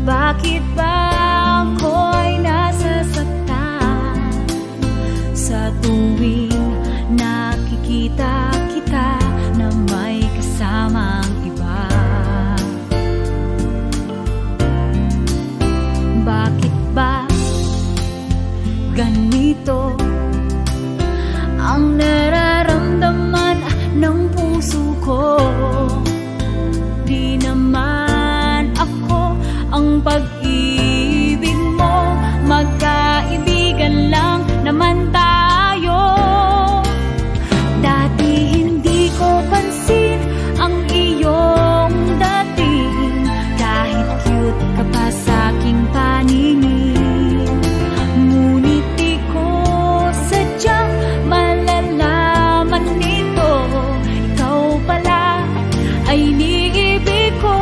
Bakit ba ako'y nasasaktan sa tuwing nakikita kita na may kasamang iba? Bakit ba ganito ang nararamdaman ng puso ko? Di naman ako ang pag-ibig mo, magkaibigan lang naman tayo. Dati hindi ko pansin ang iyong dating, kahit cute ka pa sa'king paningin. Ngunit di ko sadyang malalaman nito, ikaw pala ay iniibig ko.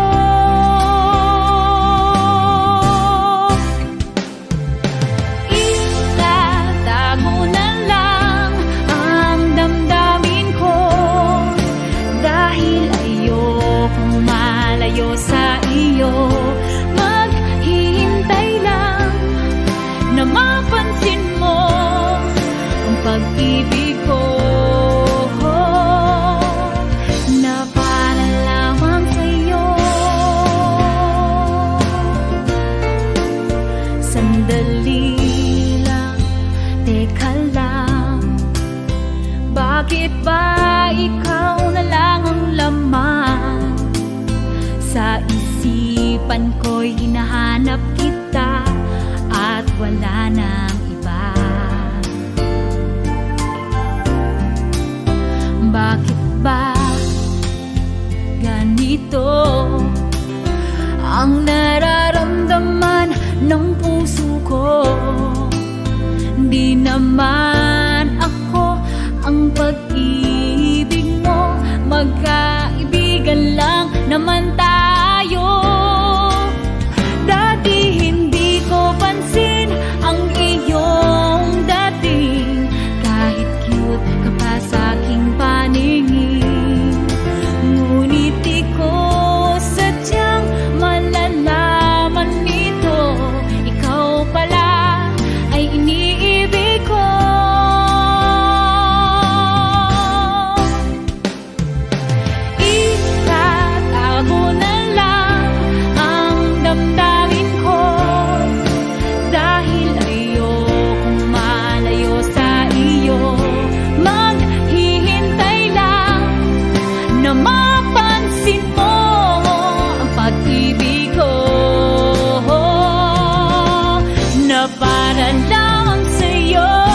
Sa iyo, maghihintay lang na mapansin mo ang pag-ibig ko, na para lamang sa'yo. Sandali lang, teka lang, bakit ba ikaw na lang ang laman sa isipan ko'y hinahanap kita at wala nang iba? Bakit ba ganito ang nararamdaman ng puso ko? Di naman ako ang pag-ibig mo, magkaibigan lang naman tayo. Dati hindi ko pansin ang iyong dating, kahit cute ka pa sa'king paningin. Ngunit di ko sadyang malalaman nito, ikaw pala ay iniibig ko. Para lang sa'yo.